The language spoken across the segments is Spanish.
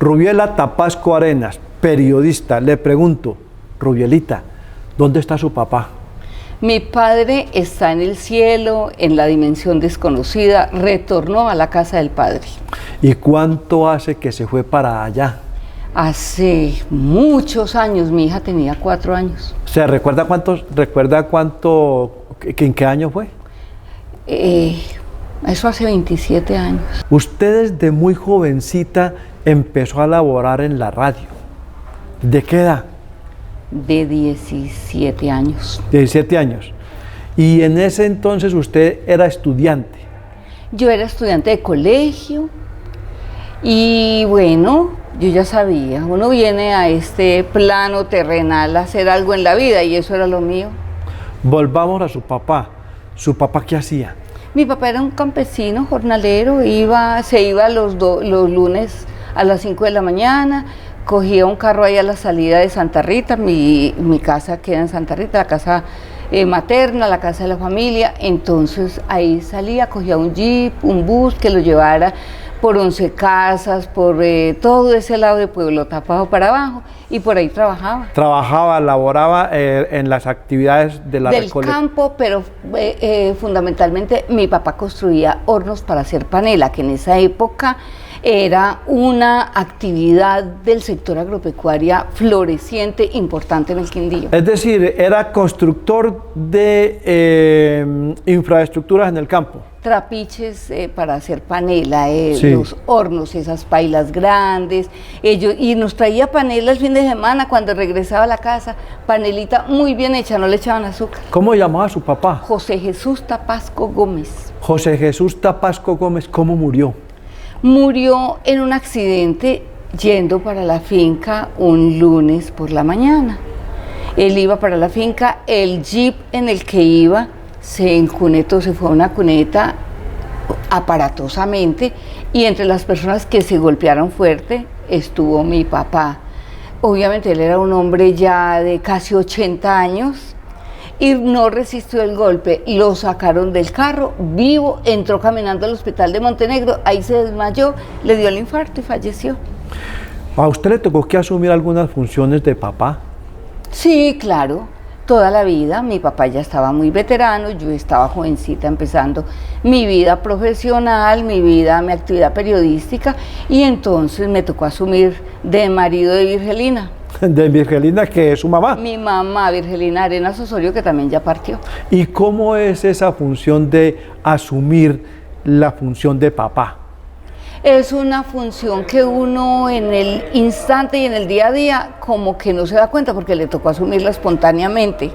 Rubiela Tapasco Arenas, periodista. Le pregunto, Rubielita, ¿dónde está su papá? Mi padre está en el cielo, en la dimensión desconocida, retornó a la casa del Padre. ¿Y cuánto hace que se fue para allá? Hace muchos años, mi hija tenía 4 años. O sea, ¿recuerda en qué año fue? Eso hace 27 años. Usted desde muy jovencita empezó a laborar en la radio. ¿De qué edad? De 17 años. 17 años. Y en ese entonces usted era estudiante. Yo era estudiante de colegio y bueno, yo ya sabía, uno viene a este plano terrenal a hacer algo en la vida y eso era lo mío. Volvamos a su papá. ¿Su papá qué hacía? Mi papá era un campesino, jornalero, se iba los lunes a las 5 de la mañana, cogía un carro ahí a la salida de Santa Rita, mi casa queda en Santa Rita, la casa materna, la casa de la familia, entonces ahí salía, cogía un jeep, un bus que lo llevara por 11 casas, por todo ese lado de Pueblo Tapado para abajo, y por ahí trabajaba. Trabajaba, laboraba en las actividades de la recolección. Del campo, pero fundamentalmente mi papá construía hornos para hacer panela, que en esa época era una actividad del sector agropecuaria floreciente, importante en el Quindío. Es decir, era constructor de infraestructuras en el campo. Trapiches para hacer panela, sí. Los hornos, esas pailas grandes, y nos traía panela el fin de semana cuando regresaba a la casa, panelita muy bien hecha, no le echaban azúcar. ¿Cómo llamaba su papá? José Jesús Tapasco Gómez. José Jesús Tapasco Gómez, ¿cómo murió? Murió en un accidente yendo para la finca un lunes por la mañana. Él iba para la finca, el jeep en el que iba se encunetó, se fue a una cuneta aparatosamente y entre las personas que se golpearon fuerte estuvo mi papá. Obviamente él era un hombre ya de casi 80 años y no resistió el golpe, lo sacaron del carro vivo, entró caminando al hospital de Montenegro, ahí se desmayó, le dio el infarto y falleció. ¿A usted le tocó que asumir algunas funciones de papá? Sí, claro. Toda la vida, mi papá ya estaba muy veterano, yo estaba jovencita empezando mi vida profesional, mi actividad periodística, y entonces me tocó asumir de marido de Virgelina. ¿De Virgelina, que es su mamá? Mi mamá, Virgelina Arenas Osorio, que también ya partió. ¿Y cómo es esa función de asumir la función de papá? Es una función que uno en el instante y en el día a día como que no se da cuenta porque le tocó asumirla espontáneamente,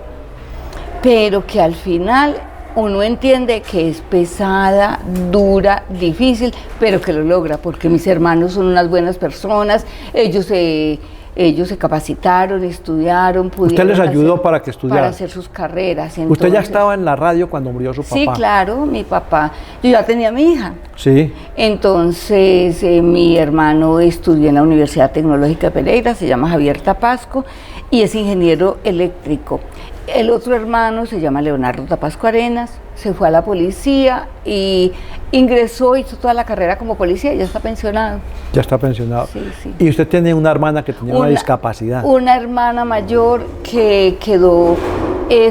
pero que al final uno entiende que es pesada, dura, difícil, pero que lo logra porque mis hermanos son unas buenas personas, ellos se capacitaron, estudiaron, pudieron. ¿Usted les ayudó para que estudiaran? Para hacer sus carreras. Entonces, ¿usted ya estaba en la radio cuando murió su papá? Sí, claro, mi papá. Yo ya tenía a mi hija. Sí. Entonces, mi hermano estudió en la Universidad Tecnológica de Pereira, se llama Javier Tapasco, y es ingeniero eléctrico. El otro hermano se llama Leonardo Tapasco Arenas, se fue a la policía y ingresó, hizo toda la carrera como policía y ya está pensionado. Ya está pensionado. Sí, sí. ¿Y usted tiene una hermana que tenía una discapacidad? Una hermana mayor que quedó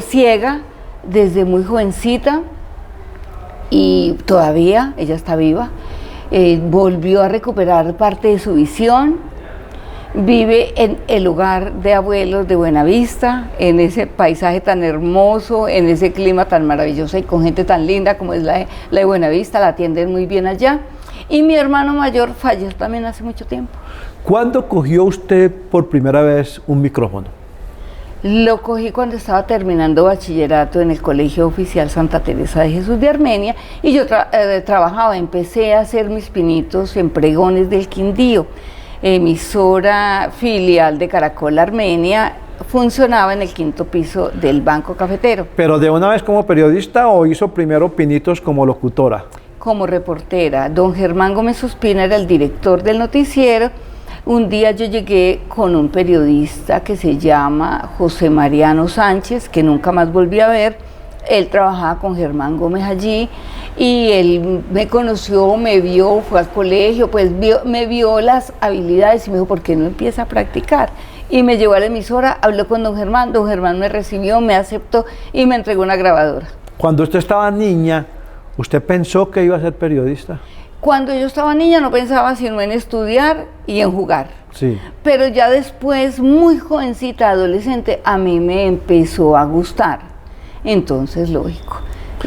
ciega desde muy jovencita y todavía ella está viva. Volvió a recuperar parte de su visión. Vive en el hogar de abuelos de Buenavista, en ese paisaje tan hermoso, en ese clima tan maravilloso y con gente tan linda como es la de Buenavista, la atienden muy bien allá. Y mi hermano mayor falleció también hace mucho tiempo. ¿Cuándo cogió usted por primera vez un micrófono? Lo cogí cuando estaba terminando bachillerato en el Colegio Oficial Santa Teresa de Jesús de Armenia y yo trabajaba, empecé a hacer mis pinitos en Pregones del Quindío. Emisora filial de Caracol Armenia, funcionaba en el 5º piso del Banco Cafetero. ¿Pero de una vez como periodista o hizo primero pinitos como locutora? Como reportera. Don Germán Gómez Ospina era el director del noticiero. Un día yo llegué con un periodista que se llama José Mariano Sánchez, que nunca más volví a ver. él trabajaba con Germán Gómez allí y él me conoció, me vio, fue al colegio, pues me vio las habilidades y me dijo, ¿por qué no empieza a practicar? Y me llevó a la emisora, habló con don Germán me recibió, me aceptó y me entregó una grabadora. Cuando usted estaba niña, ¿usted pensó que iba a ser periodista? Cuando yo estaba niña no pensaba sino en estudiar y en jugar. Sí. Pero ya después, muy jovencita, adolescente, a mí me empezó a gustar. Entonces, lógico,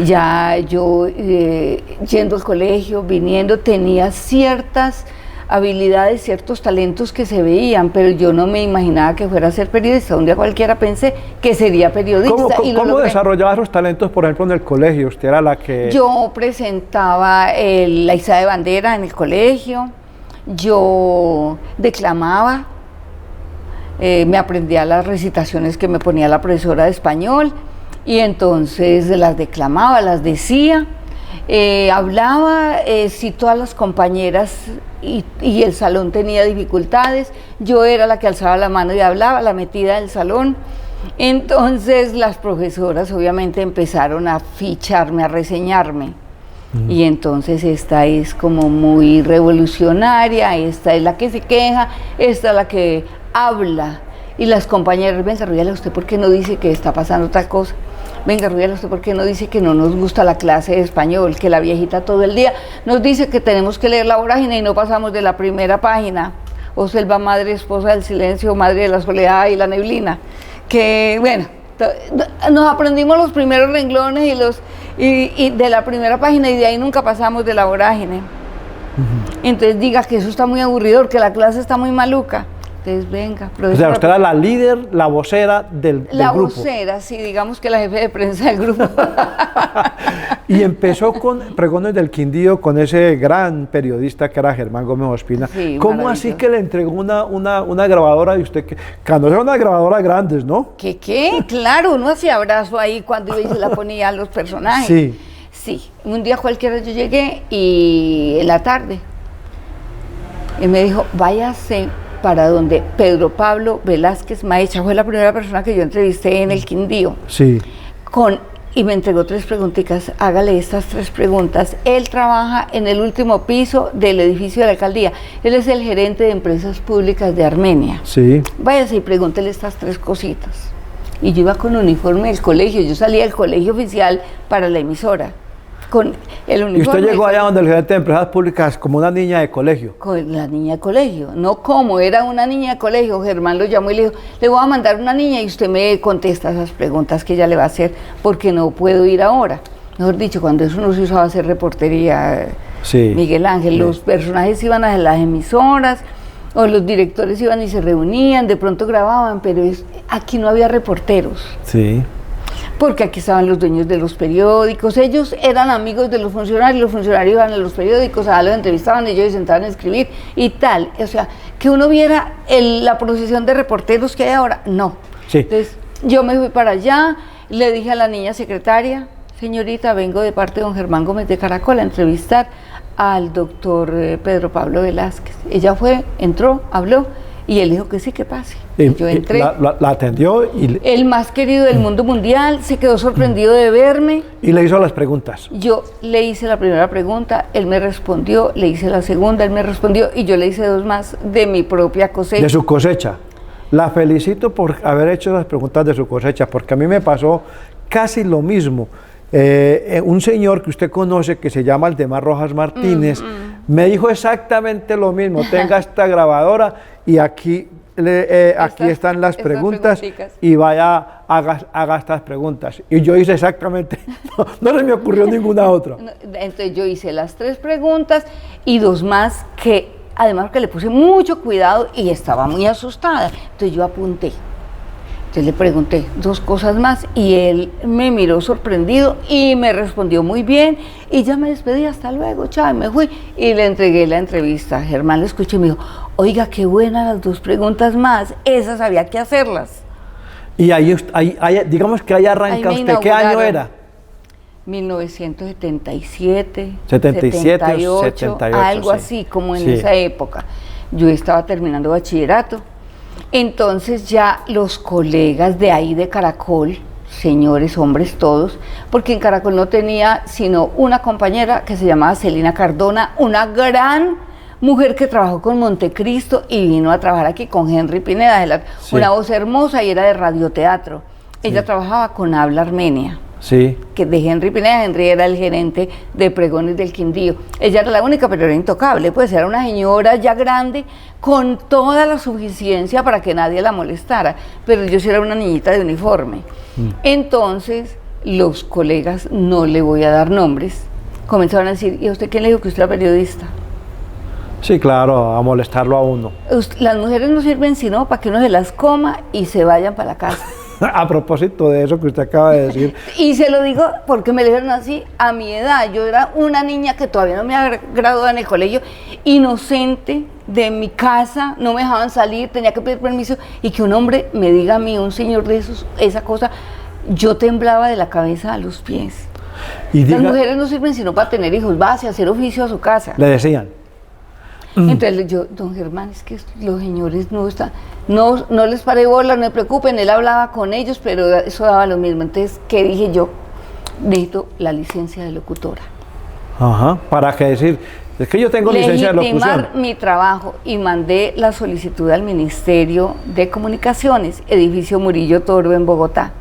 ya yo yendo al colegio, viniendo, tenía ciertas habilidades, ciertos talentos que se veían, pero yo no me imaginaba que fuera a ser periodista. Un día cualquiera pensé que sería periodista. ¿Cómo desarrollaba esos talentos, por ejemplo, en el colegio? ¿Usted era la que...? Yo presentaba la izada de bandera en el colegio, yo declamaba, me aprendía las recitaciones que me ponía la profesora de español y entonces las declamaba, las decía. Hablaba, si todas las compañeras y el salón tenía dificultades, yo era la que alzaba la mano y hablaba, la metida del salón. Entonces las profesoras obviamente empezaron a ficharme, a reseñarme. Y entonces esta es como muy revolucionaria, esta es la que se queja, esta es la que habla. Y las compañeras, venga, Rubiales, ¿usted por qué no dice que está pasando tal cosa? Venga, Rubiales, ¿usted por qué no dice que no nos gusta la clase de español? Que la viejita todo el día nos dice que tenemos que leer la vorágine y no pasamos de la primera página. O Selva, madre, esposa del silencio, madre de la soledad y la neblina. Que, bueno, nos aprendimos los primeros renglones y de la primera página y de ahí nunca pasamos de la vorágine. Entonces diga que eso está muy aburridor, que la clase está muy maluca. Entonces, venga, profesora. O sea, usted era la líder, la vocera del grupo. La vocera, sí, digamos que la jefe de prensa del grupo. Y empezó con Pregones del Quindío, con ese gran periodista que era Germán Gómez Ospina. Sí, ¿cómo así que le entregó una grabadora de usted? Cuando eran unas grabadoras grandes, ¿no? ¿Qué? Claro, uno hacía abrazo ahí cuando iba y se la ponía a los personajes. Sí. Sí, un día cualquiera yo llegué y en la tarde, y me dijo, váyase para donde Pedro Pablo Velázquez Maecha, fue la primera persona que yo entrevisté en el Quindío. Sí. Y me entregó 3 preguntitas, hágale estas 3 preguntas. Él trabaja en el último piso del edificio de la alcaldía, él es el gerente de empresas públicas de Armenia. Sí. Váyase y pregúntele estas 3 cositas. Y yo iba con uniforme del colegio, yo salía del colegio oficial para la emisora. Con el uniforme. ¿Y usted llegó allá donde el gerente de empresas públicas como una niña de colegio? Con la niña de colegio, no como, era una niña de colegio. Germán lo llamó y le dijo, le voy a mandar una niña y usted me contesta esas preguntas que ella le va a hacer porque no puedo ir ahora. Mejor dicho, cuando eso no se usaba hacer reportería, sí, Miguel Ángel, sí, los personajes iban a las emisoras o los directores iban y se reunían, de pronto grababan, pero aquí no había reporteros. Sí. Porque aquí estaban los dueños de los periódicos, ellos eran amigos de los funcionarios iban a los periódicos, a los entrevistaban, ellos se sentaban a escribir y tal. O sea, que uno viera la procesión de reporteros que hay ahora, no. Sí. Entonces, yo me fui para allá, le dije a la niña secretaria, señorita, vengo de parte de don Germán Gómez de Caracol a entrevistar al doctor Pedro Pablo Velázquez. Ella fue, entró, habló, y él dijo que sí, que pase. Yo entré. La atendió y... El más querido del mundo mundial, se quedó sorprendido de verme. Y le hizo las preguntas. Yo le hice la primera pregunta, él me respondió, le hice la segunda, él me respondió, y yo le hice 2 más de mi propia cosecha. De su cosecha. La felicito por haber hecho las preguntas de su cosecha, porque a mí me pasó casi lo mismo. Un señor que usted conoce, que se llama Aldemar Rojas Martínez, me dijo exactamente lo mismo, tenga esta grabadora y aquí están las preguntas y vaya, haga estas preguntas. Y yo hice exactamente, no se me ocurrió ninguna otra. Entonces yo hice las 3 preguntas y 2 más que además que le puse mucho cuidado y estaba muy asustada. Entonces yo apunté. Entonces le pregunté 2 cosas más y él me miró sorprendido y me respondió muy bien y ya me despedí, hasta luego, chao, me fui y le entregué la entrevista. Germán le escuché y me dijo, oiga, qué buenas las 2 preguntas más, esas había que hacerlas. Y ahí digamos que ahí arranca usted, ¿qué año era? 1977, 77, 78, algo sí, así como en esa época. Yo estaba terminando bachillerato. Entonces ya los colegas de ahí de Caracol señores, hombres todos, porque en Caracol no tenía sino una compañera que se llamaba Celina Cardona, una gran mujer que trabajó con Montecristo y vino a trabajar aquí con Henry Pineda, Sí. una voz hermosa y era de radioteatro. Ella trabajaba con Habla Armenia, Sí. que de Henry Pineda. Henry era el gerente de Pregones del Quindío. Ella era la única, pero era intocable, pues era una señora ya grande, con toda la suficiencia para que nadie la molestara, pero yo sí era una niñita de uniforme. Entonces, los colegas, no le voy a dar nombres, comenzaron a decir, ¿y a usted quién le dijo que usted era periodista? Sí, claro, a molestarlo a uno. Las mujeres no sirven sino para que uno se las coma y se vayan para la casa. A propósito de eso que usted acaba de decir, Y se lo digo porque me lo dijeron así a mi edad. Yo era una niña que todavía no me había graduado en el colegio, inocente de mi casa, no me dejaban salir, tenía que pedir permiso, y que un hombre me diga a mí, un señor de esos, esa cosa, yo temblaba de la cabeza a los pies. y Las diga, mujeres no sirven sino para tener hijos, váyase a hacer oficio a su casa. le decían, Entonces yo, don Germán, es que los señores no están, no les paré bola, no se preocupen, él hablaba con ellos, pero eso daba lo mismo. Entonces, ¿qué dije yo? Necesito la licencia de locutora. ajá, ¿para qué decir? Es que yo tengo licencia de locución. Legitimar mi trabajo, y mandé la solicitud al Ministerio de Comunicaciones, edificio Murillo Toro en Bogotá.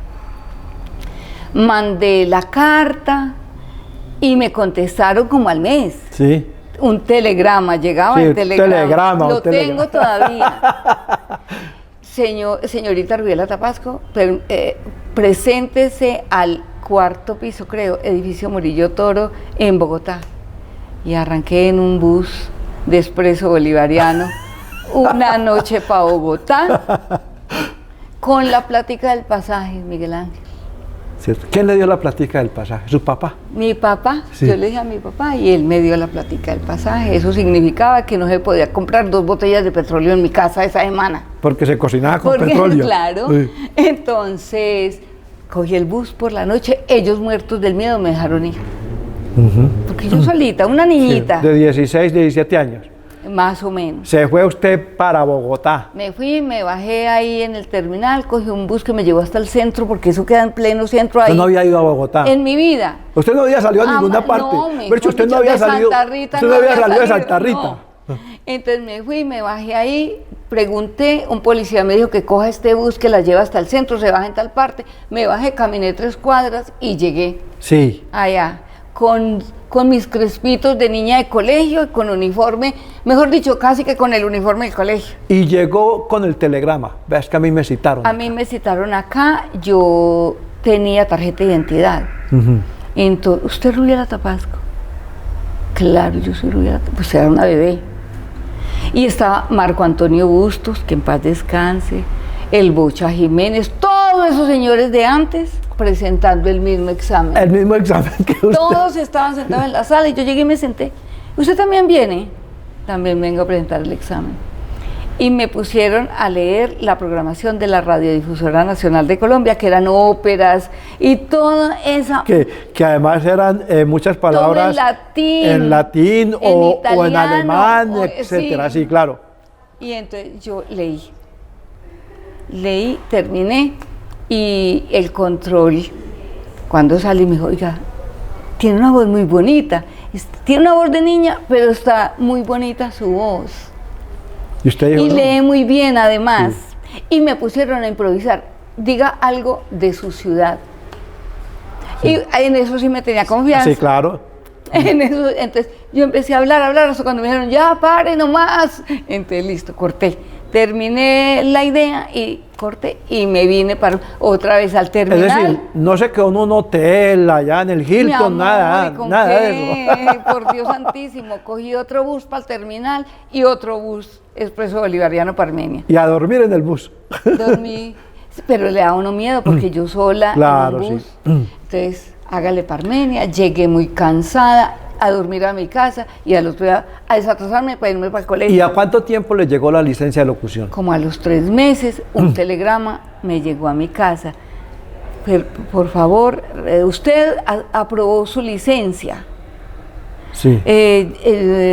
Mandé la carta y me contestaron como al mes. Sí. Un telegrama, llegaba Sí, el telegrama. Lo telegrama. tengo todavía. Señorita Rubiela Tapasco, preséntese al 4º piso, creo, edificio Murillo Toro en Bogotá. Y arranqué en un bus de expreso bolivariano una noche para Bogotá con la plática del pasaje, Miguel Ángel. ¿Cierto? ¿Quién le dio la plática del pasaje? ¿Su papá? Mi papá, Sí. yo le dije a mi papá y él me dio la plática del pasaje. Eso significaba que no se podía comprar 2 botellas de petróleo en mi casa esa semana. Porque se cocinaba con Porque, petróleo. claro. Sí. Entonces, cogí el bus por la noche, ellos muertos del miedo me dejaron ir. Porque yo solita, una Sí, niñita, de 16, 17 años. más o menos. Se fue usted para Bogotá. Me fui, me bajé ahí en el terminal, cogí un bus que me llevó hasta el centro, porque eso queda en pleno centro ahí. Usted no había ido a Bogotá. En mi vida. Usted no había salido a ninguna parte. No, De hecho, usted no había salido. Santa Rita, Usted no había salido de Santa Rita. no. Entonces me fui, me bajé ahí, pregunté, un policía me dijo que coja este bus que la lleva hasta el centro, se baja en tal parte. Me bajé, caminé 3 cuadras y llegué Sí. allá con mis crespitos de niña de colegio y con uniforme, mejor dicho, casi que con el uniforme del colegio. Y llegó con el telegrama. Ves que a mí me citaron. A mí me citaron acá, yo tenía tarjeta de identidad. Entonces, ¿usted es Rubiela Tapasco? Claro, yo soy Rubiela Tapasco. Pues era una bebé. Y estaba Marco Antonio Bustos, que en paz descanse, el Bocha Jiménez, todos esos señores de antes presentando el mismo examen. El mismo examen que usted. Todos estaban sentados en la sala y yo llegué y me senté. ¿Usted también viene? También vengo a presentar el examen. Y me pusieron a leer la programación de la Radiodifusora Nacional de Colombia, que eran óperas y toda esa... Que además eran muchas palabras todo en latín o en italiano, alemán, o- etcétera. sí. Sí, claro. Y entonces yo leí, terminé, y el control, cuando salí, me dijo, oiga, tiene una voz muy bonita, tiene una voz de niña, pero está muy bonita su voz. Y usted dijo, Y no. lee muy bien además. Y me pusieron a improvisar, diga algo de su ciudad. Y en eso sí me tenía confianza. Sí, claro. En eso, entonces yo empecé a hablar, hasta cuando me dijeron, ya pare nomás. Entonces listo, corté. Terminé la idea y corté y me vine para otra vez al Es terminal. decir, no se quedó en un hotel allá en el Mi Hilton, amor, nada, ¿y con nada de qué? eso. Por Dios santísimo, cogí otro bus para el terminal y otro bus expreso bolivariano para Armenia. Y a dormir en el bus. Dormí, pero le da a uno miedo porque yo sola Claro, en un bus. sí. Entonces, hágale para Armenia, llegué muy cansada a dormir a mi casa y al otro día a desatrasarme para irme para el colegio. ¿Y a cuánto tiempo le llegó la licencia de locución? Como a los 3 meses, un telegrama me llegó a mi casa. Por favor, usted aprobó su licencia. Sí.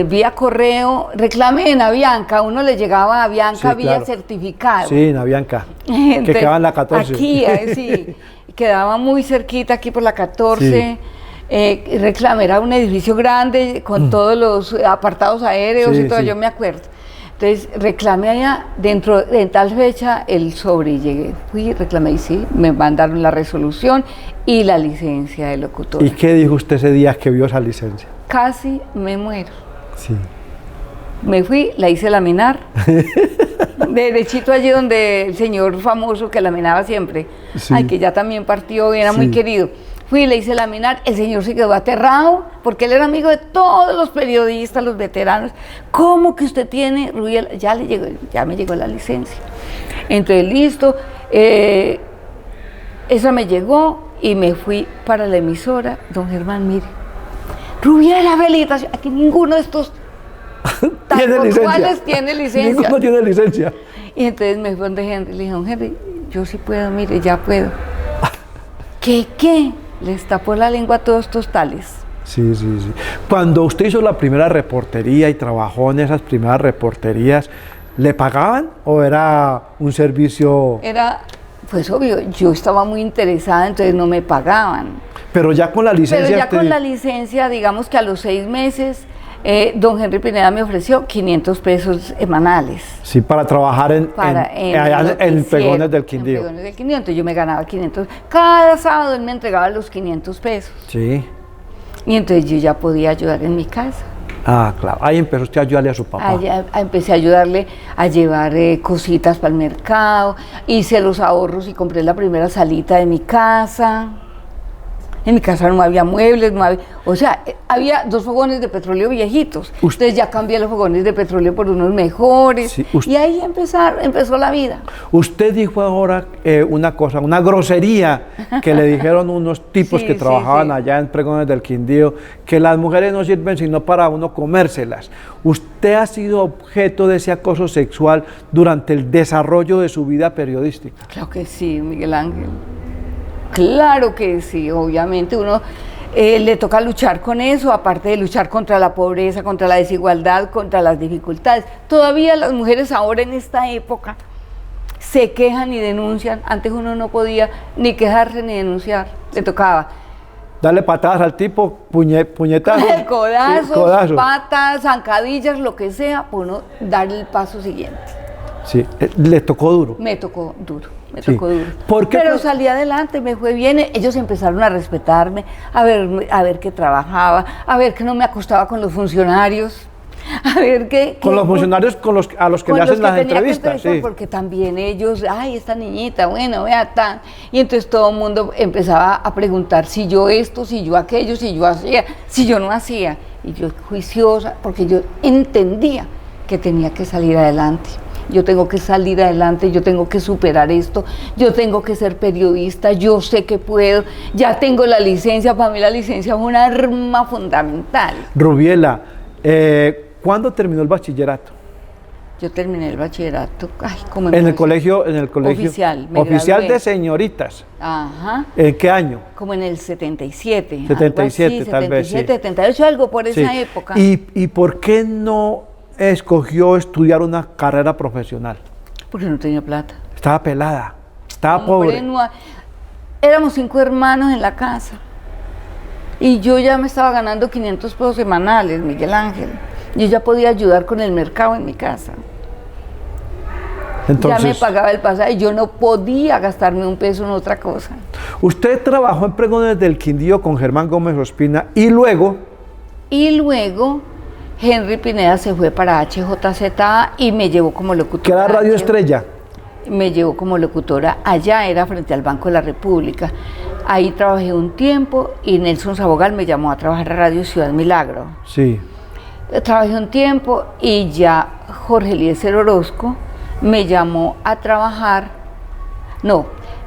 Vía correo, reclame en Avianca, uno le llegaba a Avianca Sí, vía claro. certificado. Sí, en Avianca, que Entonces, quedaba en la 14. Aquí, sí, quedaba muy cerquita aquí por la 14. Reclame, era un edificio grande con todos los apartados aéreos Sí, y todo, sí. yo me acuerdo. Entonces, reclamé allá, dentro de tal fecha, el sobre, y llegué, fui, reclamé y sí, me mandaron la resolución y la licencia de locutora. ¿Y qué dijo usted ese día que vio esa licencia? Casi me muero. Sí. Me fui, la hice laminar. Derechito allí donde el señor famoso que laminaba siempre, Sí. ay, que ya también partió y era Sí. muy querido. Fui, le hice laminar, el señor se quedó aterrado, porque él era amigo de todos los periodistas, los veteranos. ¿Cómo que usted tiene, Rubiela? Ya me llegó la licencia. Entonces, listo, esa me llegó y me fui para la emisora. Don Germán, mire, Rubiela, felicitaciones, aquí ninguno de estos ¿Tiene tan licencia? puntuales tiene licencia. Ninguno tiene licencia. Y entonces me fui donde Henry, le dije, don Henry, yo sí puedo, mire, ya puedo. ¿Qué? Les tapó la lengua a todos estos tales. Sí, sí, sí. Cuando usted hizo la primera reportería y trabajó en esas primeras reporterías, ¿le pagaban o era un servicio? Era, pues obvio, yo estaba muy interesada, entonces no me pagaban. Pero ya con la licencia. Pero ya usted- con la licencia, digamos que a los 6 meses, don Henry Pineda me ofreció 500 pesos semanales. Sí, para trabajar Para allá lo que en hiciera, Pegones del en Quindío. Pegones del Quindío, entonces yo me ganaba 500. Cada sábado él me entregaba los 500 pesos. Sí. Y entonces yo ya podía ayudar en mi casa. Ah, claro. Ahí empezó usted a ayudarle a su papá. Empecé a ayudarle a llevar cositas para el mercado, hice los ahorros y compré la primera salita de mi casa. En mi casa no había muebles, no había, o sea, había 2 fogones de petróleo viejitos. Entonces ya cambié los fogones de petróleo por unos mejores. Sí, y ahí empezó la vida. Usted dijo ahora una cosa, una grosería que le dijeron unos tipos Sí, que sí, trabajaban sí. allá en Pregones del Quindío, que las mujeres no sirven sino para uno comérselas. ¿Usted ha sido objeto de ese acoso sexual durante el desarrollo de su vida periodística? Claro que sí, Miguel Ángel. Claro que sí, obviamente uno le toca luchar con eso, aparte de luchar contra la pobreza, contra la desigualdad, contra las dificultades. Todavía las mujeres ahora en esta época se quejan y denuncian. Antes uno no podía ni quejarse ni denunciar, le tocaba Darle patadas al tipo, puñetazos. codazos, patas, zancadillas, lo que sea, por uno dar el paso siguiente. Sí, le tocó duro. Me tocó duro, Sí. ¿Por qué? Pero salí adelante, me fue bien. Ellos empezaron a respetarme, a ver que trabajaba, a ver que no me acostaba con los funcionarios, a ver que... Con los funcionarios a los que con le hacen los que las tenía que entrevistas, entrevistar, sí. porque también ellos, ay, esta niñita, bueno, vea tan... Y entonces todo el mundo empezaba a preguntar si yo esto, si yo aquello, si yo hacía, si yo no hacía. Y yo juiciosa, porque yo entendía que tenía que salir adelante. Yo tengo que salir adelante, yo tengo que superar esto, yo tengo que ser periodista, yo sé que puedo, ya tengo la licencia, para mí la licencia es un arma fundamental. Rubiela, ¿cuándo terminó el bachillerato? Yo terminé el bachillerato, ay, como En el colegio oficial, me oficial gradué. de señoritas. Ajá, ¿En qué año? como en el 77. 77 algo así, tal vez, 77, sí. 78, algo por esa Sí. época. ¿Y por qué no escogió estudiar una carrera profesional? Porque no tenía plata. Estaba pelada, estaba Hombre, pobre. éramos 5 hermanos en la casa. Y yo ya me estaba ganando 500 pesos semanales, Miguel Ángel. Yo ya podía ayudar con el mercado en mi casa. Entonces, ya me pagaba el pasaje, yo no podía gastarme un peso en otra cosa. usted trabajó en Pregones del Quindío con Germán Gómez Ospina y luego, Y luego Henry Pineda se fue para HJZA y me llevó como locutora. que era Radio Estrella. Me llevó como locutora allá, era frente al Banco de la República. Ahí trabajé un tiempo y Nelson Sabogal me llamó a trabajar a Radio Ciudad Milagro. Sí. Trabajé un tiempo y ya Jorge Eliezer Orozco me llamó a trabajar,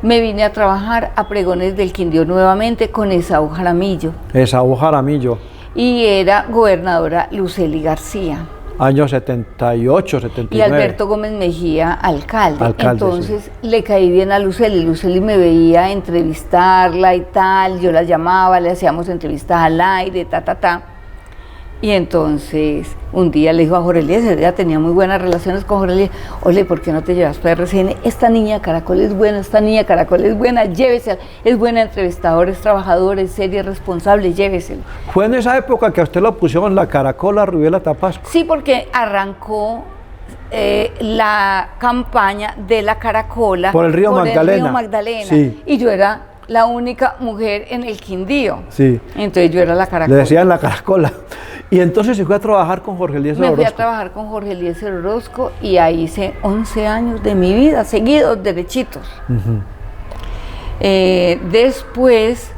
me vine a trabajar a Pregones del Quindío nuevamente con Esaú Jaramillo Esaú Jaramillo, y era gobernadora Lucely García. años 78, Y 79. Alberto Gómez Mejía, alcalde. Alcalde, Entonces le caí bien a Lucely. Lucely me veía entrevistarla y tal. Yo la llamaba, le hacíamos entrevistas al aire, ta. Y entonces un día le dijo a Jorge Eliezer, ella tenía muy buenas relaciones con Jorge Eliezer, oye, ¿por qué no te llevas para RCN? Esta niña de Caracol es buena, esta niña de Caracol es buena, llévesela, es buena entrevistadora, es trabajadora, es seria, es responsable, llévesela. ¿Fue en esa época que a usted lo pusieron la Caracola Rubiela Tapasco? Sí, porque arrancó la campaña de la Caracola por el río Magdalena. Sí. Y yo era la única mujer en el Quindío. Sí. Entonces yo era la Caracola. Le decían la Caracola. Y entonces se fue a trabajar con Jorge Eliezer Orozco. Me fui a trabajar con Jorge Eliezer Orozco y ahí hice 11 años de mi vida, seguidos, derechitos. Después,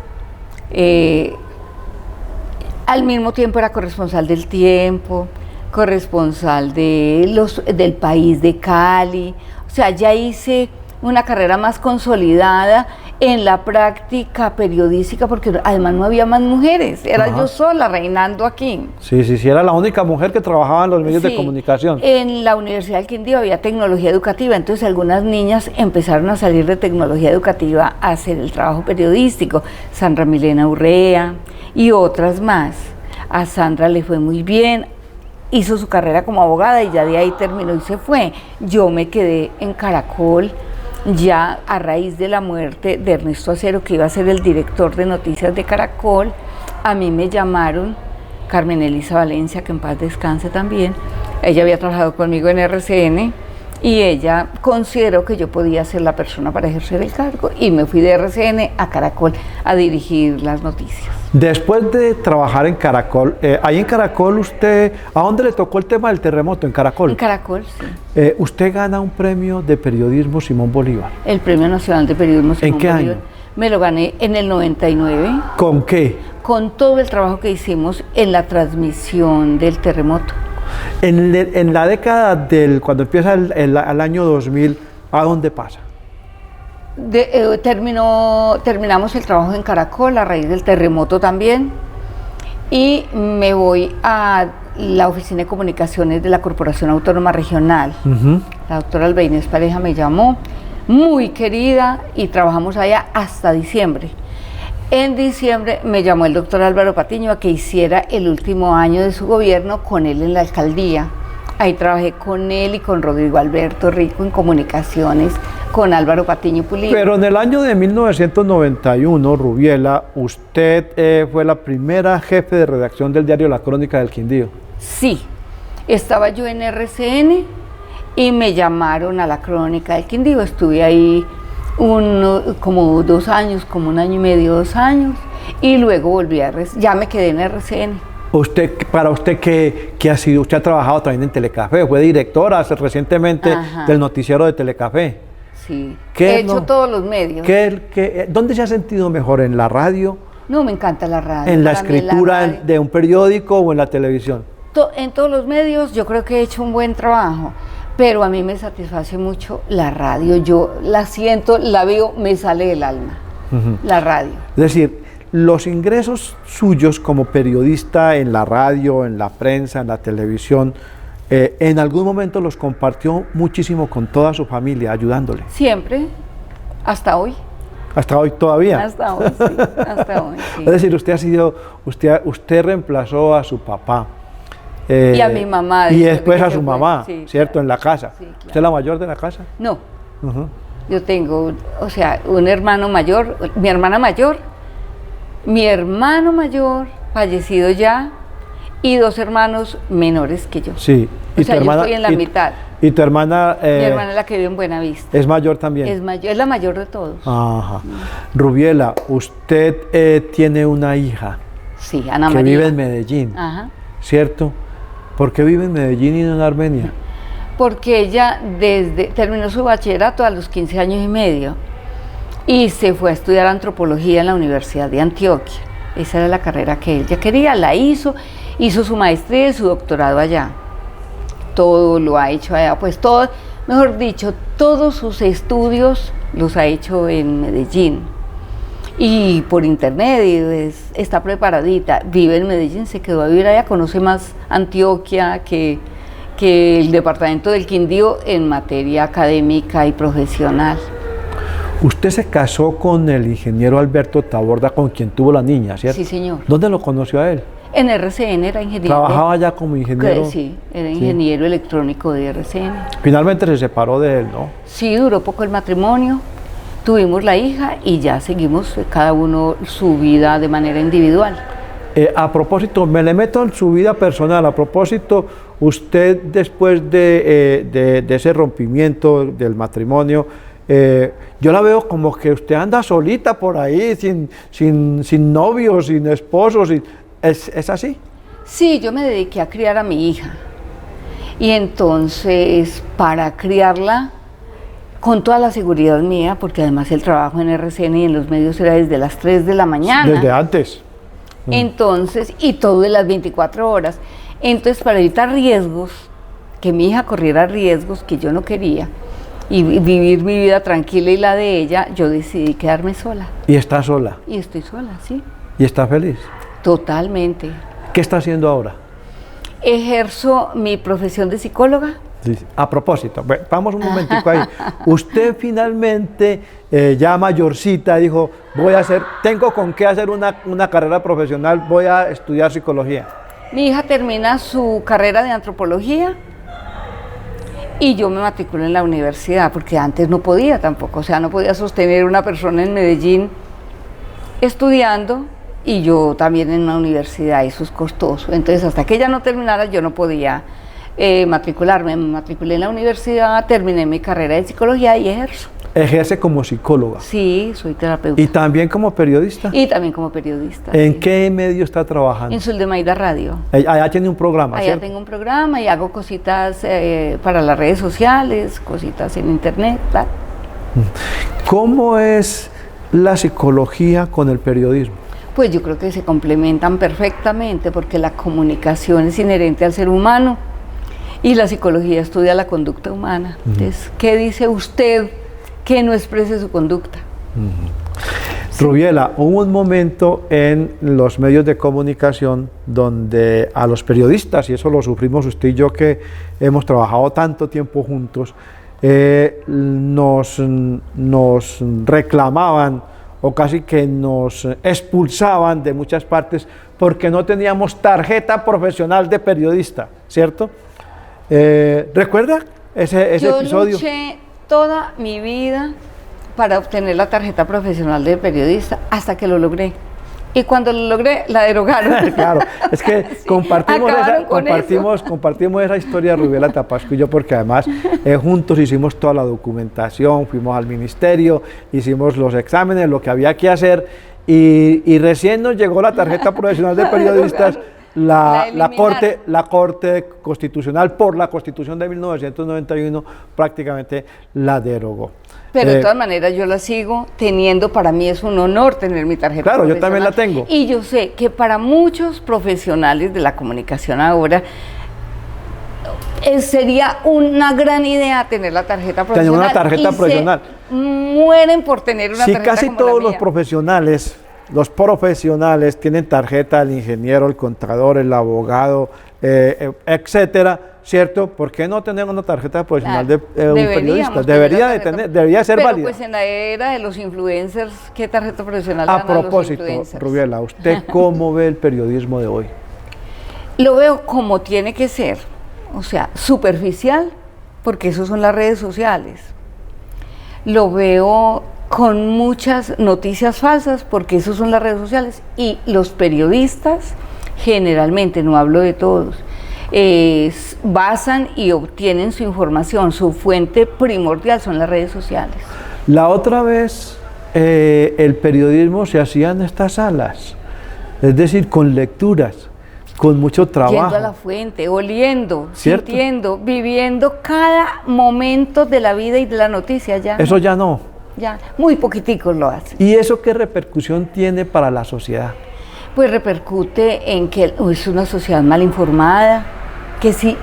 al mismo tiempo era corresponsal del Tiempo, corresponsal del País de Cali. O sea, ya hice una carrera más consolidada en la práctica periodística, porque además no había más mujeres, era yo sola reinando aquí. Sí, era la única mujer que trabajaba en los medios de comunicación. En la Universidad del Quindío había tecnología educativa, entonces algunas niñas empezaron a salir de tecnología educativa a hacer el trabajo periodístico, Sandra Milena Urrea y otras más. A Sandra le fue muy bien, hizo su carrera como abogada y ya de ahí terminó y se fue. Yo me quedé en Caracol, ya a raíz de la muerte de Ernesto Acero, que iba a ser el director de noticias de Caracol. A mí me llamaron Carmen Elisa Valencia, que en paz descanse también. Ella había trabajado conmigo en RCN y ella consideró que yo podía ser la persona para ejercer el cargo y me fui de RCN a Caracol a dirigir las noticias. Después de trabajar en Caracol, ahí en Caracol usted, ¿a dónde le tocó el tema del terremoto? ¿En Caracol? En Caracol, sí. Usted gana un premio de periodismo Simón Bolívar. El Premio Nacional de Periodismo Simón Bolívar. ¿En qué año? Me lo gané en el 99. ¿Con qué? Con todo el trabajo que hicimos en la transmisión del terremoto. En la década cuando empieza el año 2000, ¿a dónde pasa? Terminamos el trabajo en Caracol a raíz del terremoto también y me voy a la Oficina de Comunicaciones de la Corporación Autónoma Regional. La doctora Alba Inés Pareja me llamó, muy querida, y trabajamos allá hasta diciembre. En diciembre me llamó el doctor Álvaro Patiño a que hiciera el último año de su gobierno con él en la alcaldía. Ahí trabajé con él y con Rodrigo Alberto Rico en comunicaciones, con Álvaro Patiño Pulido. Pero en el año de 1991, Rubiela, usted fue la primera jefe de redacción del diario La Crónica del Quindío. Sí, estaba yo en RCN y me llamaron a La Crónica del Quindío. Estuve ahí como 2 años, como 1 año y medio, 2 años, y luego volví a RCN, ya me quedé en RCN. Para usted, ¿qué ha sido? Usted ha trabajado también en Telecafé, fue directora recientemente del noticiero de Telecafé. Sí, he hecho todos los medios. ¿Dónde se ha sentido mejor? ¿En la radio? No, me encanta la radio. ¿En la escritura de un periódico o en la televisión? En todos los medios yo creo que he hecho un buen trabajo, pero a mí me satisface mucho la radio. Yo la siento, la veo, me sale del alma, la radio. Es decir, los ingresos suyos como periodista en la radio, en la prensa, en la televisión, en algún momento los compartió muchísimo con toda su familia, ayudándole. Siempre, hasta hoy. ¿Hasta hoy todavía? Hasta hoy, sí, hasta hoy, sí. Es decir, usted reemplazó a su papá. Y a mi mamá. Y después a su mamá, sí, ¿cierto? Claro. En la casa. Sí, claro. ¿Usted es la mayor de la casa? No. Yo tengo, un hermano mayor, mi hermana mayor, mi hermano mayor, fallecido ya, y 2 hermanos menores que yo. Sí. O sea, yo estoy en la mitad. ¿Y tu hermana? Mi hermana es la que vive en Buenavista. ¿Es mayor también? Es la mayor de todos. Ajá. Rubiela, usted tiene una hija. Sí, Ana María. Que vive en Medellín. Ajá. ¿Cierto? ¿Por qué vive en Medellín y no en Armenia? Porque ella terminó su bachillerato a los 15 años y medio y se fue a estudiar antropología en la Universidad de Antioquia. Esa era la carrera que ella quería, la hizo su maestría y su doctorado allá. Todo lo ha hecho allá, pues todo, mejor dicho, todos sus estudios los ha hecho en Medellín. Y por internet, está preparadita, vive en Medellín, se quedó a vivir allá, conoce más Antioquia que el departamento del Quindío en materia académica y profesional. Usted se casó con el ingeniero Alberto Taborda, con quien tuvo la niña, ¿cierto? Sí, señor. ¿Dónde lo conoció a él? En RCN era ingeniero. ¿Trabajaba ya como ingeniero? Sí, era ingeniero eléctrico de RCN. Finalmente se separó de él, ¿no? Sí, duró poco el matrimonio, tuvimos la hija y ya seguimos cada uno su vida de manera individual. A propósito, me le meto en su vida personal. A propósito, usted después de ese rompimiento del matrimonio, yo la veo como que usted anda solita por ahí, sin novios, sin esposos. ¿Es así? Sí, yo me dediqué a criar a mi hija. Y entonces, para criarla con toda la seguridad mía, porque además el trabajo en RCN y en los medios era desde las 3 de la mañana. Desde antes. Entonces, y todo de las 24 horas. Entonces, para evitar riesgos, que mi hija corriera riesgos que yo no quería, y vivir mi vida tranquila y la de ella, yo decidí quedarme sola. ¿Y está sola? Y estoy sola, sí. ¿Y está feliz? Totalmente. ¿Qué está haciendo ahora? Ejerzo mi profesión de psicóloga. Sí. A propósito, vamos un momentico ahí. Usted finalmente, ya mayorcita, dijo, tengo con qué hacer una carrera profesional, voy a estudiar psicología. Mi hija termina su carrera de antropología y yo me matriculé en la universidad, porque antes no podía tampoco, o sea, no podía sostener una persona en Medellín estudiando y yo también en una universidad, eso es costoso. Entonces, hasta que ella no terminara, yo no podía matricularme. Me matriculé en la universidad, terminé mi carrera de psicología y ejerzo. ¿Ejerce como psicóloga? Sí, soy terapeuta. ¿Y también como periodista? Y también como periodista. ¿En qué medio está trabajando? En Sulemaida Radio. Allá tiene un programa, Allá ¿cierto? tengo un programa y hago cositas para las redes sociales, cositas en internet, tal. ¿Cómo es la psicología con el periodismo? Pues yo creo que se complementan perfectamente, porque la comunicación es inherente al ser humano y la psicología estudia la conducta humana. Entonces, ¿qué dice usted que no exprese su conducta? Sí. Rubiela, hubo un momento en los medios de comunicación donde a los periodistas, y eso lo sufrimos usted y yo que hemos trabajado tanto tiempo juntos, nos reclamaban o casi que nos expulsaban de muchas partes porque no teníamos tarjeta profesional de periodista, ¿cierto? ¿Recuerda ese episodio? Yo luché toda mi vida para obtener la tarjeta profesional de periodista hasta que lo logré. Y cuando lo logré, la derogaron. Claro, es que sí, compartimos esa historia, Rubiela Tapasco y yo, porque además juntos hicimos toda la documentación, fuimos al ministerio, hicimos los exámenes, lo que había que hacer, y recién nos llegó la tarjeta profesional de periodistas. La Corte Constitucional, por la Constitución de 1991, prácticamente la derogó. Pero de todas maneras yo la sigo teniendo. Para mí es un honor tener mi tarjeta profesional. Claro, yo también la tengo. Y yo sé que para muchos profesionales de la comunicación ahora sería una gran idea tener la tarjeta profesional. Tener una tarjeta profesional. Mueren por tener una tarjeta casi como todos la los profesionales tienen tarjeta, el ingeniero, el contador, el abogado, etcétera, ¿cierto? ¿Por qué no tener una tarjeta profesional de un periodista? Debería ser válida. Pues en la era de los influencers, ¿qué tarjeta profesional A dan a los propósito, influencers? Rubiela, ¿usted cómo ve el periodismo de hoy? Lo veo como tiene que ser, o sea, superficial, porque eso son las redes sociales. Lo veo con muchas noticias falsas, porque eso son las redes sociales, y los periodistas, generalmente, no hablo de todos, basan y obtienen su información, su fuente primordial son las redes sociales. La otra vez el periodismo se hacía en estas salas, es decir, con lecturas, con mucho trabajo. Yendo a la fuente, oliendo, ¿cierto? Sintiendo, viviendo cada momento de la vida y de la noticia. Ya eso ya no. Ya, muy poquiticos lo hacen. ¿Y eso qué repercusión tiene para la sociedad? Pues repercute en que es una sociedad mal informada, que si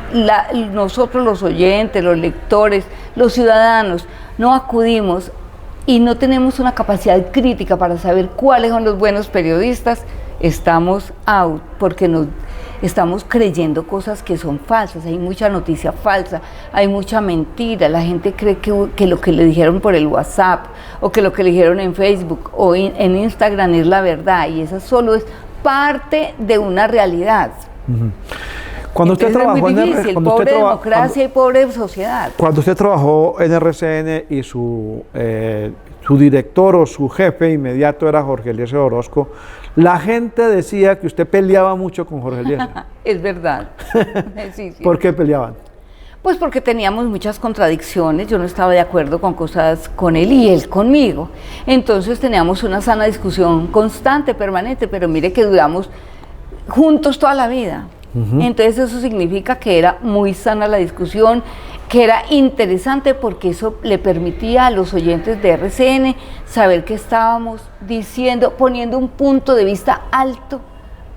nosotros los oyentes, los lectores, los ciudadanos no acudimos y no tenemos una capacidad crítica para saber cuáles son los buenos periodistas, estamos out, porque estamos creyendo cosas que son falsas. Hay mucha noticia falsa, hay mucha mentira. La gente cree que lo que le dijeron por el WhatsApp o que lo que le dijeron en Facebook o en Instagram es la verdad, y esa solo es parte de una realidad. Cuando usted Entonces trabajó es muy en difícil, cuando pobre usted democracia y pobre sociedad. cuando usted trabajó en RCN y su director o su jefe inmediato era Jorge Eliezer Orozco, la gente decía que usted peleaba mucho con Jorge Eliezer. Es verdad. Sí, sí. ¿Por qué peleaban? Pues porque teníamos muchas contradicciones, yo no estaba de acuerdo con cosas con él y él conmigo. Entonces teníamos una sana discusión constante, permanente, pero mire que duramos juntos toda la vida. Entonces eso significa que era muy sana la discusión, que era interesante porque eso le permitía a los oyentes de RCN saber qué estábamos diciendo, poniendo un punto de vista alto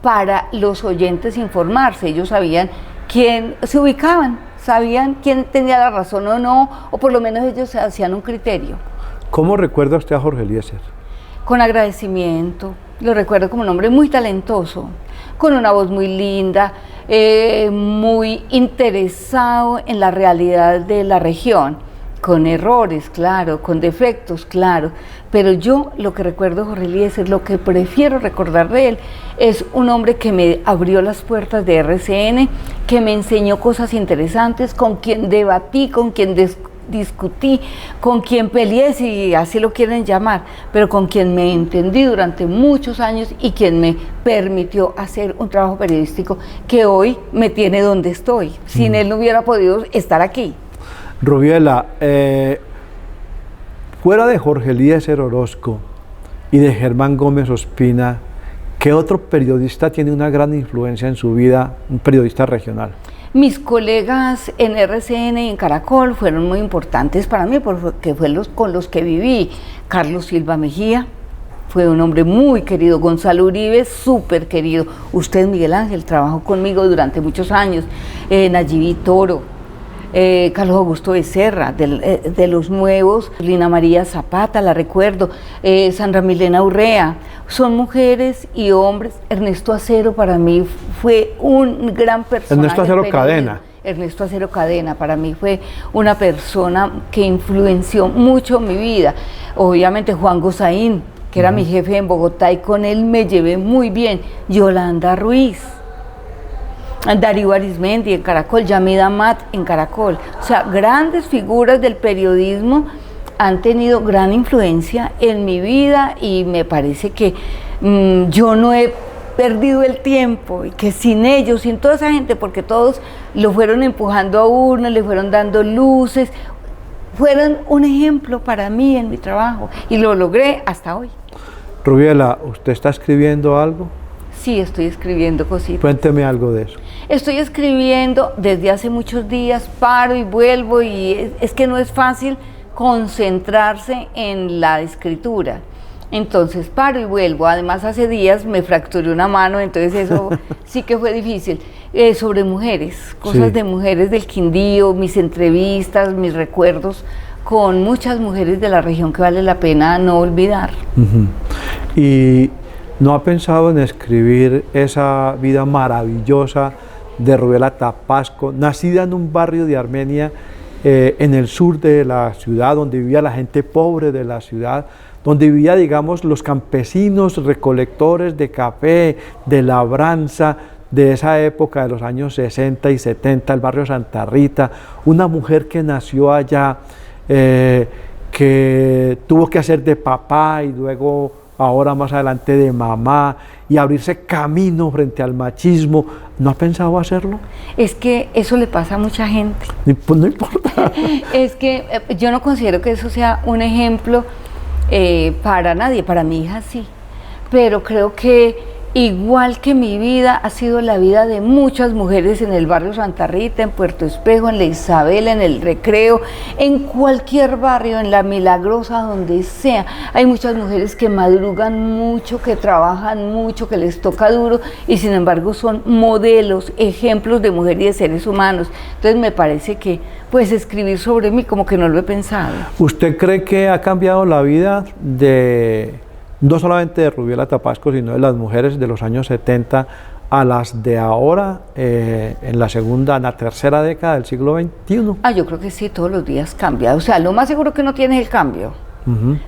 para los oyentes informarse. Ellos sabían quién se ubicaban, sabían quién tenía la razón o no, o por lo menos ellos se hacían un criterio. ¿Cómo recuerda usted a Jorge Eliezer? Con agradecimiento, lo recuerdo como un hombre muy talentoso, con una voz muy linda, muy interesado en la realidad de la región, con errores, claro, con defectos, claro, pero yo lo que recuerdo de Jorge Eliezer, lo que prefiero recordar de él, es un hombre que me abrió las puertas de RCN, que me enseñó cosas interesantes, con quien debatí, con quien discutí, con quien peleé, si así lo quieren llamar, pero con quien me entendí durante muchos años y quien me permitió hacer un trabajo periodístico que hoy me tiene donde estoy. Sin él no hubiera podido estar aquí. Rubiela, fuera de Jorge Eliezer Orozco y de Germán Gómez Ospina, ¿qué otro periodista tiene una gran influencia en su vida, un periodista regional? Mis colegas en RCN y en Caracol fueron muy importantes para mí porque fue con los que viví. Carlos Silva Mejía fue un hombre muy querido, Gonzalo Uribe, súper querido. Usted, Miguel Ángel, trabajó conmigo durante muchos años, Nayibi Toro, Carlos Augusto Becerra, de los nuevos, Lina María Zapata, la recuerdo, Sandra Milena Urrea, son mujeres y hombres. Ernesto Acero para mí fue un gran personaje. Ernesto Acero Cadena. Ernesto Acero Cadena para mí fue una persona que influenció mucho mi vida. Obviamente Juan Gozaín, que era mi jefe en Bogotá y con él me llevé muy bien. Yolanda Ruiz. Darío Arismendi en Caracol, Yamida Amat en Caracol, o sea, grandes figuras del periodismo han tenido gran influencia en mi vida y me parece que yo no he perdido el tiempo y que sin ellos, sin toda esa gente, porque todos lo fueron empujando a uno, le fueron dando luces, fueron un ejemplo para mí en mi trabajo y lo logré hasta hoy. Rubiela, ¿usted está escribiendo algo? Sí, estoy escribiendo cositas. Cuénteme algo de eso. Estoy escribiendo desde hace muchos días, paro y vuelvo y es que no es fácil concentrarse en la escritura. Entonces paro y vuelvo. Además hace días me fracturé una mano, entonces eso sí que fue difícil. Sobre mujeres, cosas de mujeres del Quindío, mis entrevistas, mis recuerdos con muchas mujeres de la región que vale la pena no olvidar. Y ¿no ha pensado en escribir esa vida maravillosa de Rubiela Tapasco, nacida en un barrio de Armenia, en el sur de la ciudad, donde vivía la gente pobre de la ciudad, donde vivía, digamos, los campesinos recolectores de café, de labranza, de esa época de los años 60 y 70, el barrio Santa Rita, una mujer que nació allá, que tuvo que hacer de papá y luego ahora más adelante de mamá y abrirse camino frente al machismo. ¿No ha pensado hacerlo? Es que eso le pasa a mucha gente. Pues no importa. Es que yo no considero que eso sea un ejemplo para nadie, para mi hija sí, pero creo que igual que mi vida ha sido la vida de muchas mujeres en el barrio Santa Rita, en Puerto Espejo, en La Isabela, en el Recreo, en cualquier barrio, en La Milagrosa, donde sea. Hay muchas mujeres que madrugan mucho, que trabajan mucho, que les toca duro y sin embargo son modelos, ejemplos de mujer y de seres humanos. Entonces me parece que pues escribir sobre mí como que no lo he pensado. ¿Usted cree que ha cambiado la vida de no solamente de Rubiela Tapasco, sino de las mujeres de los años 70 a las de ahora, en la segunda, en la tercera década del siglo XXI? Yo creo que sí, todos los días cambia. O sea, lo más seguro que no tiene es el cambio.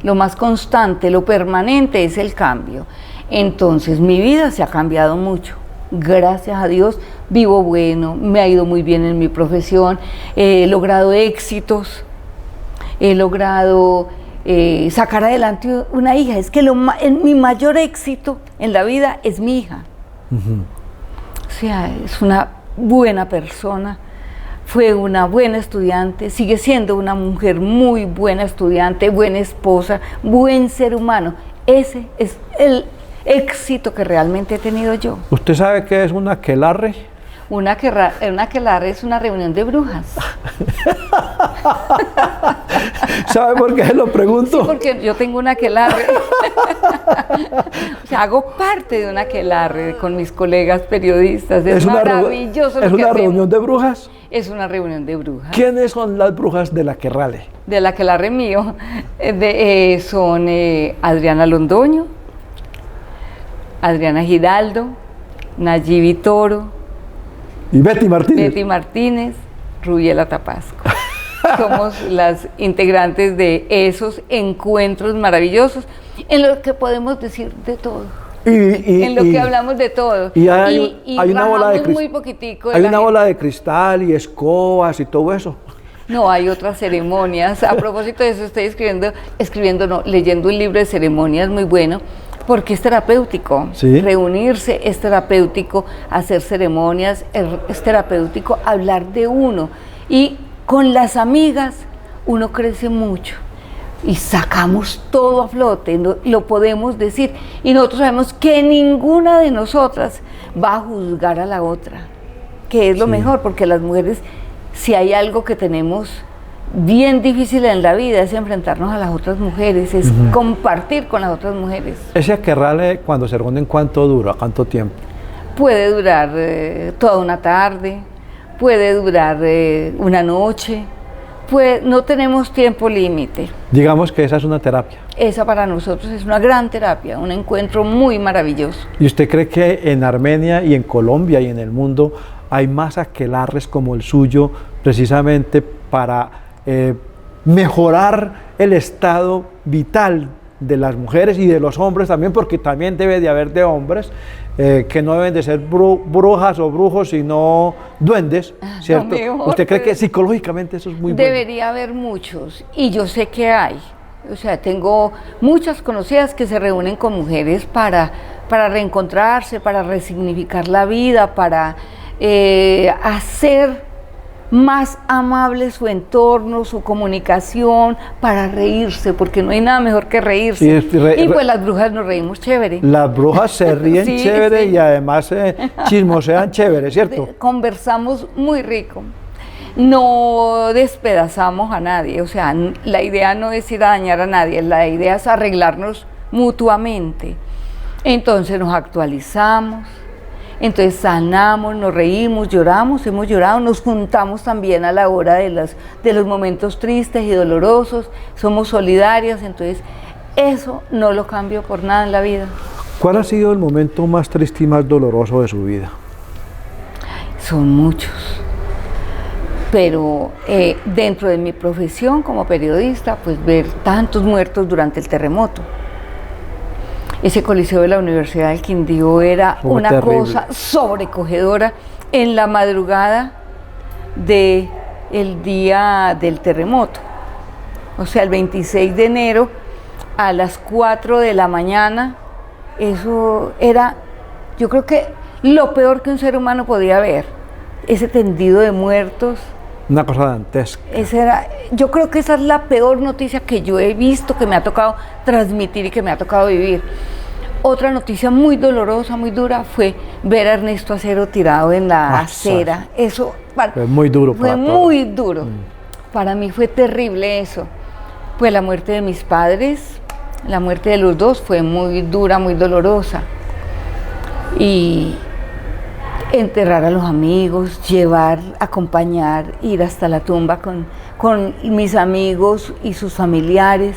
Lo más constante, lo permanente es el cambio. Entonces mi vida se ha cambiado mucho. Gracias a Dios vivo bueno, me ha ido muy bien en mi profesión, he logrado éxitos, he logrado sacar adelante una hija. Es que mi mayor éxito en la vida es mi hija. O sea, es una buena persona, fue una buena estudiante, sigue siendo una mujer muy buena estudiante, buena esposa, buen ser humano. Ese es el éxito que realmente he tenido yo. ¿Usted sabe qué es una aquelarre? Una aquelarre es una reunión de brujas. ¿Sabe por qué lo pregunto? Sí, porque yo tengo una aquelarre. O sea, hago parte de una aquelarre con mis colegas periodistas. Es maravilloso. ¿Es una reunión de brujas? Es una reunión de brujas. ¿Quiénes son las brujas de la aquelarre? De la aquelarre mío. Son Adriana Londoño, Adriana Giraldo, Nayibi Toro y Betty Martínez. Betty Martínez, Rubiela Tapasco. Somos las integrantes de esos encuentros maravillosos en los que podemos decir de todo. En lo que hablamos de todo. Y hay una bola de cristal. Muy poquitico. Hay una bola de cristal y escobas y todo eso. No, hay otras ceremonias. A propósito de eso, estoy leyendo un libro de ceremonias muy bueno, porque es terapéutico. ¿Sí? Reunirse es terapéutico, hacer ceremonias es terapéutico, hablar de uno. Y con las amigas uno crece mucho y sacamos todo a flote, lo podemos decir. Y nosotros sabemos que ninguna de nosotras va a juzgar a la otra, que es lo mejor, porque las mujeres, si hay algo que tenemos bien difícil en la vida, es enfrentarnos a las otras mujeres, es compartir con las otras mujeres. ¿Ese aquelarre cuando se reúnen cuánto dura, cuánto tiempo? Puede durar toda una tarde, puede durar una noche, no tenemos tiempo límite. Digamos que esa es una terapia. Esa para nosotros es una gran terapia, un encuentro muy maravilloso. ¿Y usted cree que en Armenia y en Colombia y en el mundo hay más aquelarres como el suyo precisamente para mejorar el estado vital de las mujeres y de los hombres también, porque también debe de haber de hombres que no deben de ser brujas o brujos, sino duendes, ¿cierto? No, ¿Usted cree que psicológicamente eso es muy bueno? Debería haber muchos, y yo sé que hay. O sea, tengo muchas conocidas que se reúnen con mujeres para reencontrarse, para resignificar la vida, para hacer más amable su entorno, su comunicación, para reírse, porque no hay nada mejor que reírse. Y pues las brujas nos reímos chévere. Las brujas se ríen Sí, chévere, sí. y además chismosean chévere, ¿cierto? Conversamos muy rico. No despedazamos a nadie, o sea, la idea no es ir a dañar a nadie, la idea es arreglarnos mutuamente. Entonces nos actualizamos. Entonces sanamos, nos reímos, lloramos, hemos llorado, nos juntamos también a la hora de los momentos tristes y dolorosos, somos solidarias, entonces eso no lo cambio por nada en la vida. ¿Cuál ha sido el momento más triste y más doloroso de su vida? Son muchos, pero dentro de mi profesión como periodista, pues ver tantos muertos durante el terremoto. Ese coliseo de la Universidad del Quindío era una terrible. cosa sobrecogedora en la madrugada del día del terremoto. O sea, el 26 de enero a las 4 de la mañana, eso era, yo creo que lo peor que un ser humano podía ver, ese tendido de muertos. Una cosa dantesca. Yo creo que esa es la peor noticia que yo he visto, que me ha tocado transmitir y que me ha tocado vivir. Otra noticia muy dolorosa, muy dura, fue ver a Ernesto Acero tirado en la acera. Eso fue muy duro. Fue muy duro. Para mí fue terrible eso. Pues la muerte de mis padres, la muerte de los dos fue muy dura, muy dolorosa. Y enterrar a los amigos, llevar, acompañar, ir hasta la tumba con mis amigos y sus familiares.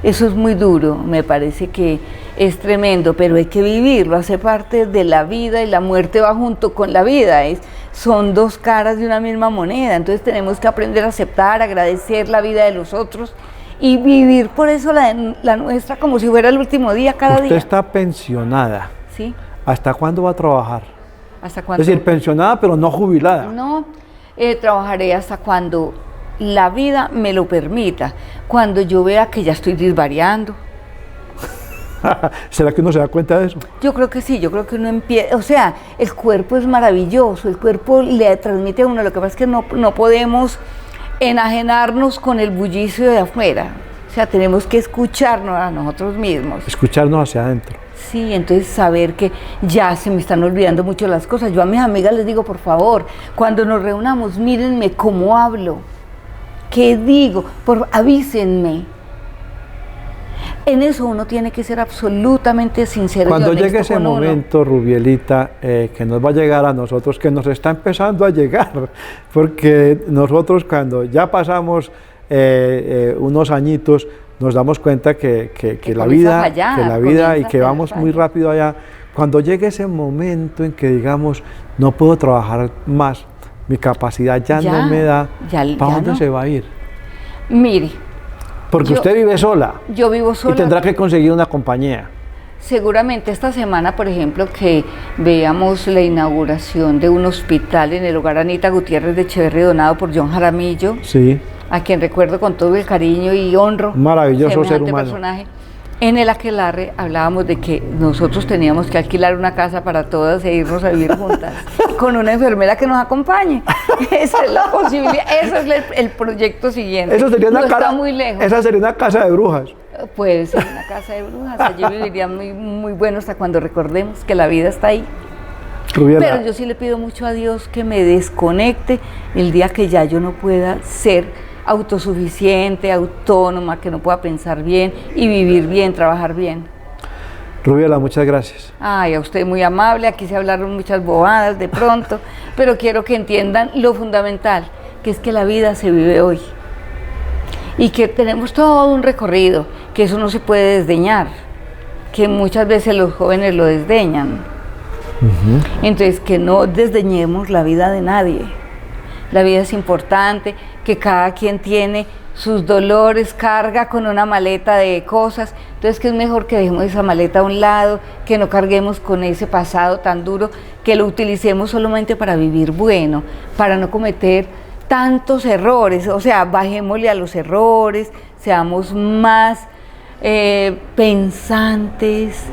Eso es muy duro, me parece que es tremendo, pero hay que vivirlo, hace parte de la vida y la muerte va junto con la vida, son dos caras de una misma moneda, entonces tenemos que aprender a aceptar, agradecer la vida de los otros y vivir por eso la nuestra como si fuera el último día cada Usted día. está pensionada. ¿Sí? ¿Hasta cuándo va a trabajar? ¿Hasta cuándo? Es decir, pensionada pero no jubilada. No, trabajaré hasta cuando la vida me lo permita, cuando yo vea que ya estoy disvariando. ¿Será que uno se da cuenta de eso? Yo creo que sí, yo creo que uno empieza, o sea, el cuerpo es maravilloso, el cuerpo le transmite a uno, lo que pasa es que no podemos enajenarnos con el bullicio de afuera, o sea, tenemos que escucharnos a nosotros mismos. Escucharnos hacia adentro. Sí, entonces saber que ya se me están olvidando mucho las cosas. Yo a mis amigas les digo, por favor, cuando nos reunamos, mírenme cómo hablo, qué digo, avísenme. En eso uno tiene que ser absolutamente sincero. Cuando llegue ese momento, Rubielita, que nos va a llegar a nosotros, que nos está empezando a llegar, porque nosotros cuando ya pasamos unos añitos, nos damos cuenta que la vida y que vamos muy rápido allá. Cuando llegue ese momento en que digamos, no puedo trabajar más, mi capacidad ya no me da, ¿para dónde se va a ir? Mire, porque usted vive sola. Yo vivo sola. Y tendrá que conseguir una compañía. Seguramente esta semana, por ejemplo, que veamos la inauguración de un hospital en el hogar Anita Gutiérrez de Echeverri, donado por John Jaramillo, sí, a quien recuerdo con todo el cariño y honro. Maravilloso ser humano. Personaje. En el aquelarre hablábamos de que nosotros teníamos que alquilar una casa para todas e irnos a vivir juntas, con una enfermera que nos acompañe. Esa es la posibilidad, ese es el proyecto siguiente. Eso sería está muy lejos. Esa sería una casa de brujas. Puede ser una casa de brujas, allí viviría muy bueno hasta cuando recordemos que la vida está ahí. Rubiela. Pero yo sí le pido mucho a Dios que me desconecte el día que ya yo no pueda ser autosuficiente, autónoma, que no pueda pensar bien y vivir bien, trabajar bien. Rubiela, muchas gracias. Ay, a usted muy amable, aquí se hablaron muchas bobadas de pronto, pero quiero que entiendan lo fundamental, que es que la vida se vive hoy y que tenemos todo un recorrido, que eso no se puede desdeñar, que muchas veces los jóvenes lo desdeñan. Entonces, que no desdeñemos la vida de nadie. La vida es importante, que cada quien tiene sus dolores, carga con una maleta de cosas, entonces que es mejor que dejemos esa maleta a un lado, que no carguemos con ese pasado tan duro, que lo utilicemos solamente para vivir bueno, para no cometer tantos errores, o sea, bajémosle a los errores, seamos más pensantes,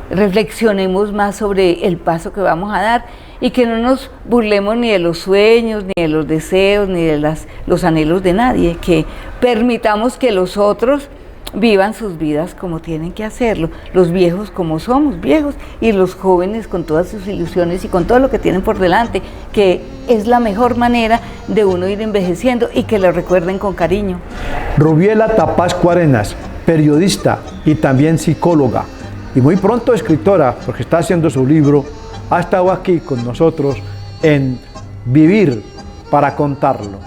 reflexionemos más sobre el paso que vamos a dar y que no nos burlemos ni de los sueños, ni de los deseos, ni de los anhelos de nadie, que permitamos que los otros vivan sus vidas como tienen que hacerlo, los viejos como somos viejos y los jóvenes con todas sus ilusiones y con todo lo que tienen por delante, que es la mejor manera de uno ir envejeciendo y que lo recuerden con cariño. Rubiela Tapasco Arenas, periodista y también psicóloga, y muy pronto escritora, porque está haciendo su libro, ha estado aquí con nosotros en Vivir para Contarlo.